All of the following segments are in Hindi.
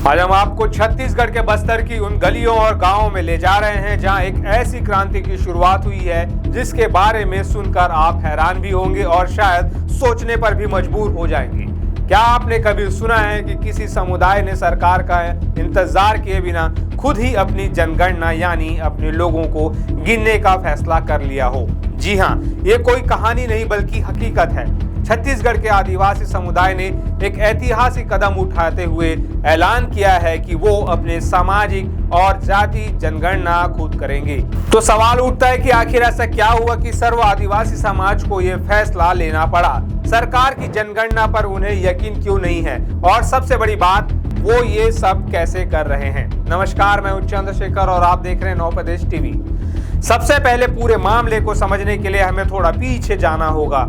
आज हम आपको छत्तीसगढ़ के बस्तर की उन गलियों और गांवों में ले जा रहे हैं जहां एक ऐसी क्रांति की शुरुआत हुई है जिसके बारे में सुनकर आप हैरान भी होंगे और शायद सोचने पर भी मजबूर हो जाएंगे। क्या आपने कभी सुना है कि किसी समुदाय ने सरकार का इंतजार किए बिना खुद ही अपनी जनगणना यानी अपने लोगों को गिनने का फैसला कर लिया हो? जी हाँ, ये कोई कहानी नहीं बल्कि हकीकत है। छत्तीसगढ़ के आदिवासी समुदाय ने एक ऐतिहासिक कदम उठाते हुए ऐलान किया है कि वो अपने सामाजिक और जाति जनगणना खुद करेंगे। तो सवाल उठता है कि आखिर ऐसा क्या हुआ कि सर्व आदिवासी समाज को ये फैसला लेना पड़ा? सरकार की जनगणना पर उन्हें यकीन क्यों नहीं है? और सबसे बड़ी बात, वो ये सब कैसे कर रहे हैं? नमस्कार, मैं उच्च चंद्रशेखर और आप देख रहे हैं नवप्रदेश टीवी। सबसे पहले पूरे मामले को समझने के लिए हमें थोड़ा पीछे जाना होगा।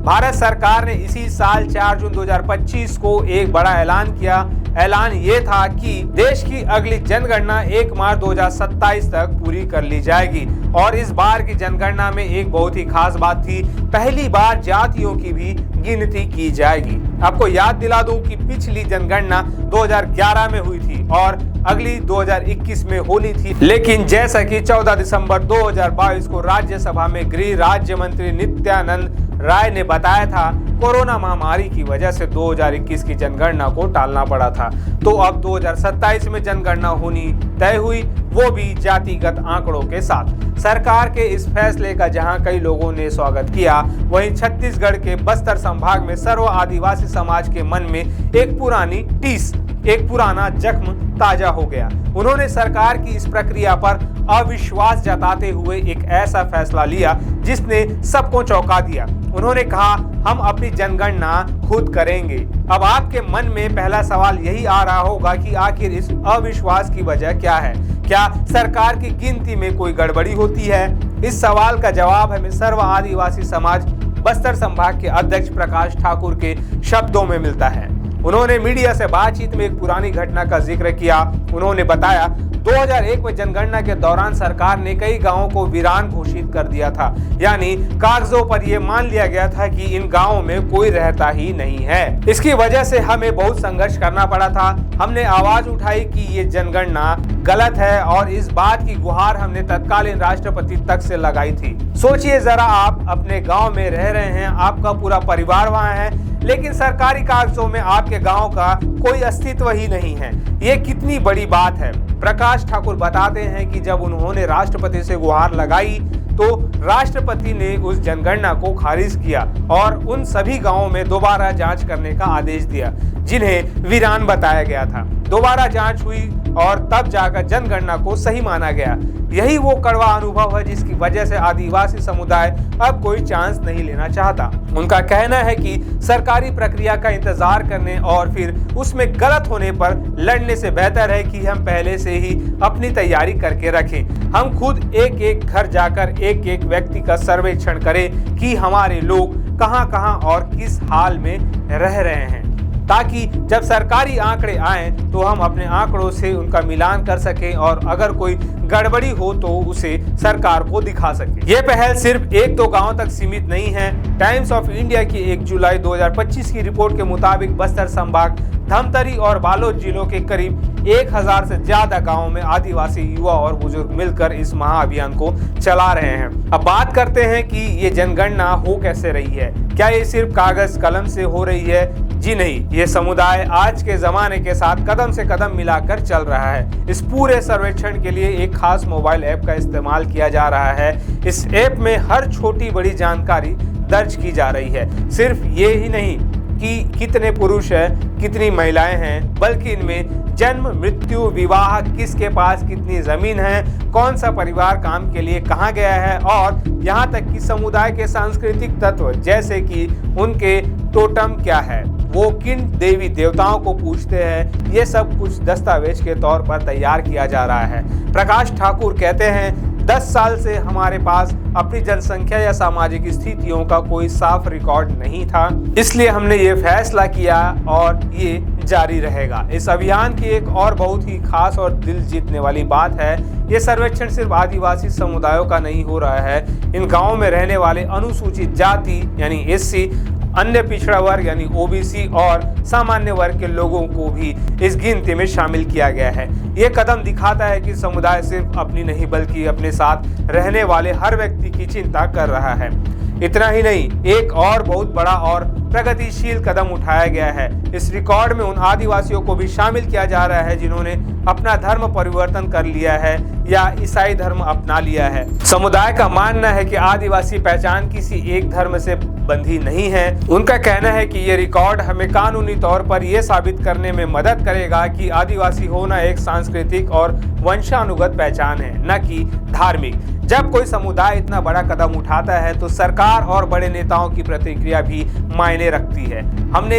भारत सरकार ने इसी साल 4 जून 2025 को एक बड़ा ऐलान किया। ऐलान ये था कि देश की अगली जनगणना 1 मार्च 2027 तक पूरी कर ली जाएगी और इस बार की जनगणना में एक बहुत ही खास बात थी, पहली बार जातियों की भी गिनती की जाएगी। आपको याद दिला दूं कि पिछली जनगणना 2011 में हुई थी और अगली 2021 में होनी थी, लेकिन जैसा कि 14 दिसंबर 2022 को राज्यसभा में गृह राज्य मंत्री नित्यानंद राय ने बताया था, कोरोना महामारी की वजह से 2021 की जनगणना को टालना पड़ा था। तो अब 2027 में जनगणना होनी तय हुई, वो भी जातिगत आंकड़ों के साथ। सरकार के इस फैसले का जहां कई लोगों ने स्वागत किया, वहीं छत्तीसगढ़ के बस्तर संभाग में सर्व आदिवासी समाज के मन में एक पुराना जख्म ताजा हो गया। उन्होंने सरकार की इस प्रक्रिया पर अविश्वास जताते हुए एक ऐसा फैसला लिया जिसने सबको चौंका दिया। उन्होंने कहा, हम अपनी जनगणना खुद करेंगे। अब आपके मन में पहला सवाल यही आ रहा होगा कि आखिर इस अविश्वास की वजह क्या है? क्या सरकार की गिनती में कोई गड़बड़ी होती है? इस सवाल का जवाब हमें सर्व आदिवासी समाज बस्तर संभाग के अध्यक्ष प्रकाश ठाकुर के शब्दों में मिलता है। उन्होंने मीडिया से बातचीत में एक पुरानी घटना का जिक्र किया। उन्होंने बताया, 2001 में जनगणना के दौरान सरकार ने कई गांवों को वीरान घोषित कर दिया था, यानी कागजों पर यह मान लिया गया था कि इन गांवों में कोई रहता ही नहीं है। इसकी वजह से हमें बहुत संघर्ष करना पड़ा था। हमने आवाज उठाई कि ये जनगणना गलत है और इस बात की गुहार हमने तत्कालीन राष्ट्रपति तक से लगाई थी। सोचिए जरा, आप अपने गाँव में रह रहे हैं, आपका पूरा परिवार वहाँ है, लेकिन सरकारी कागजों में आपके गांव का कोई अस्तित्व ही नहीं है। ये कितनी बड़ी बात है। प्रकाश ठाकुर बताते हैं कि जब उन्होंने राष्ट्रपति से गुहार लगाई तो राष्ट्रपति ने उस जनगणना को खारिज किया और उन सभी गांवों में दोबारा जांच करने का आदेश दिया जिन्हें वीरान बताया गया था। दोबारा जांच हुई और तब जाकर जनगणना को सही माना गया। यही वो कड़वा अनुभव है जिसकी वजह से आदिवासी समुदाय अब कोई चांस नहीं लेना चाहता। उनका कहना है कि सरकारी प्रक्रिया का इंतजार करने और फिर उसमें गलत होने पर लड़ने से बेहतर है कि हम पहले से ही अपनी तैयारी करके रखें। हम खुद एक एक घर जाकर एक एक व्यक्ति का सर्वेक्षण करें कि हमारे लोग कहां और किस हाल में रह रहे हैं, ताकि जब सरकारी आंकड़े आएं तो हम अपने आंकड़ों से उनका मिलान कर सकें और अगर कोई गड़बड़ी हो तो उसे सरकार को दिखा सके। ये पहल सिर्फ 1-2 गांव तक सीमित नहीं है। टाइम्स ऑफ इंडिया की 1 जुलाई 2025 की रिपोर्ट के मुताबिक बस्तर संभाग, धमतरी और बालोद जिलों के करीब 1000 से ज्यादा गांवों में आदिवासी युवा और बुजुर्ग मिलकर इस महाअभियान को चला रहे हैं। अब बात करते हैं कि ये जनगणना हो कैसे रही है। क्या ये सिर्फ कागज कलम से हो रही है? जी नहीं, ये समुदाय आज के जमाने के साथ कदम से कदम मिलाकर चल रहा है। इस पूरे सर्वेक्षण के लिए एक खास मोबाइल ऐप का इस्तेमाल किया जा रहा है। इस ऐप में हर छोटी बड़ी जानकारी दर्ज की जा रही है। सिर्फ ये ही नहीं कि कितने पुरुष हैं, कितनी महिलाएं हैं, बल्कि इनमें जन्म, मृत्यु, विवाह, किसके पास कितनी जमीन है, कौन सा परिवार काम के लिए कहाँ गया है और यहाँ तक कि समुदाय के सांस्कृतिक तत्व जैसे कि उनके टोटम क्या है, वो किन देवी देवताओं को पूजते हैं, ये सब कुछ दस्तावेज के तौर पर तैयार किया जा रहा है। प्रकाश ठाकुर कहते हैं, 10 साल से हमारे पास अपनी जनसंख्या या सामाजिक स्थितियों का कोई साफ रिकॉर्ड नहीं था, इसलिए हमने ये फैसला किया और ये जारी रहेगा। इस अभियान की एक और बहुत ही खास और दिल जीतने वाली बात है, ये सर्वेक्षण सिर्फ आदिवासी समुदायों का नहीं हो रहा है। इन गांवों में रहने वाले अनुसूचित जाति यानी एससी अन्य पिछड़ा वर्ग यानी ओबीसी और सामान्य वर्ग के लोगों को भी इस गिनती में शामिल किया गया है। ये कदम दिखाता है कि समुदाय सिर्फ अपनी नहीं बल्कि अपने साथ रहने वाले हर व्यक्ति की चिंता कर रहा है। इतना ही नहीं, एक और बहुत बड़ा और प्रगतिशील कदम उठाया गया है। इस रिकॉर्ड में उन आदिवासियों को भी शामिल किया जा रहा है जिन्होंने अपना धर्म परिवर्तन कर लिया है या ईसाई धर्म अपना लिया है। समुदाय का मानना है कि आदिवासी पहचान किसी एक धर्म से बंधी नहीं है। उनका कहना है कि ये रिकॉर्ड हमें कानूनी तौर पर यह साबित करने में मदद करेगा कि आदिवासी होना एक सांस्कृतिक और वंशानुगत पहचान है, न कि धार्मिक। जब कोई समुदाय इतना बड़ा कदम उठाता है तो सरकार और बड़े नेताओं की प्रतिक्रिया भी मायने रखती है। हमने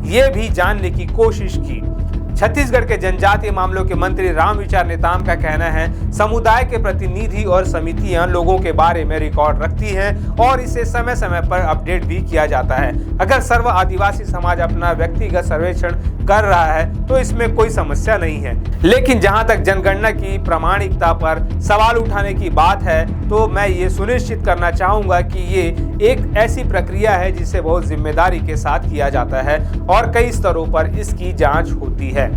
ये भी जानने की कोशिश की। छत्तीसगढ़ के जनजातीय मामलों के मंत्री रामविचार नेताम का कहना है, समुदाय के प्रतिनिधि और समितियां लोगों के बारे में रिकॉर्ड रखती हैं और इसे समय समय पर अपडेट भी किया जाता है। अगर सर्व आदिवासी समाज अपना व्यक्तिगत सर्वेक्षण कर रहा है तो इसमें कोई समस्या नहीं है। लेकिन जहां तक जनगणना की प्रामाणिकता पर सवाल उठाने की बात है तो मैं ये सुनिश्चित करना चाहूंगा कि ये एक ऐसी प्रक्रिया है जिसे बहुत जिम्मेदारी के साथ किया जाता है और कई स्तरों पर इसकी जांच होती है।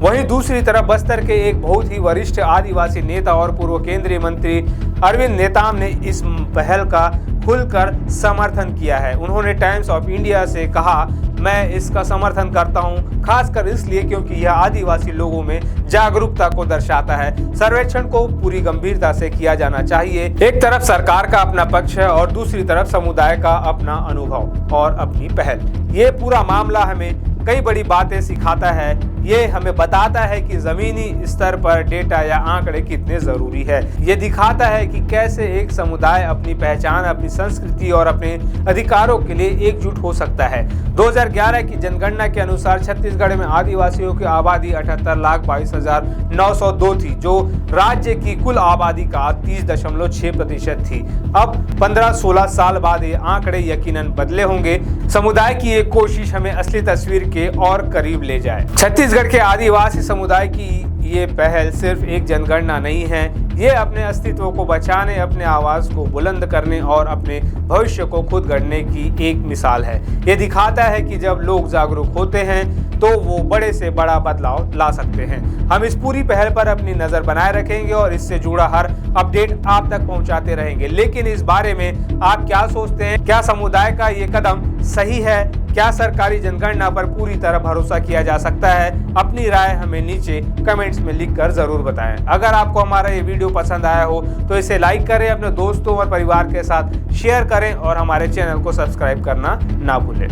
वहीं दूसरी तरफ बस्तर के एक बहुत ही वरिष्ठ आदिवासी नेता और पूर्व केंद्रीय मंत्री अरविंद नेताम ने इस पहल का खुलकर समर्थन किया है। उन्होंने टाइम्स ऑफ इंडिया से कहा, मैं इसका समर्थन करता हूं, खासकर इसलिए क्योंकि यह आदिवासी लोगों में जागरूकता को दर्शाता है। सर्वेक्षण को पूरी गंभीरता से किया जाना चाहिए। एक तरफ सरकार का अपना पक्ष है और दूसरी तरफ समुदाय का अपना अनुभव और अपनी पहल। ये पूरा मामला हमें कई बड़ी बातें सिखाता है। ये हमें बताता है कि जमीनी स्तर पर डेटा या आंकड़े कितने जरूरी है। ये दिखाता है कि कैसे एक समुदाय अपनी पहचान, अपनी संस्कृति और अपने अधिकारों के लिए एकजुट हो सकता है। 2011 की जनगणना के अनुसार छत्तीसगढ़ में आदिवासियों की आबादी 78,22,902 थी, जो राज्य की कुल आबादी का 30.6% थी। अब 15-16 साल बाद ये आंकड़े यकीनन बदले होंगे। समुदाय की ये कोशिश हमें असली तस्वीर के और करीब ले जाए। छत्तीसगढ़ के आदिवासी समुदाय की ये पहल सिर्फ एक जनगणना नहीं है, ये अपने अस्तित्व को बचाने, अपने आवाज को बुलंद करने और अपने भविष्य को खुद गढ़ने की एक मिसाल है। ये दिखाता है कि जब लोग जागरूक होते हैं तो वो बड़े से बड़ा बदलाव ला सकते हैं। हम इस पूरी पहल पर अपनी नजर बनाए रखेंगे और इससे जुड़ा हर अपडेट आप तक पहुंचाते रहेंगे। लेकिन इस बारे में आप क्या सोचते हैं? क्या समुदाय का ये कदम सही है? क्या सरकारी जनगणना पर पूरी तरह भरोसा किया जा सकता है? अपनी राय हमें नीचे कमेंट्स में लिखकर जरूर बताएं। अगर आपको हमारा ये वीडियो पसंद आया हो तो इसे लाइक करें, अपने दोस्तों और परिवार के साथ शेयर करें और हमारे चैनल को सब्सक्राइब करना ना भूलें।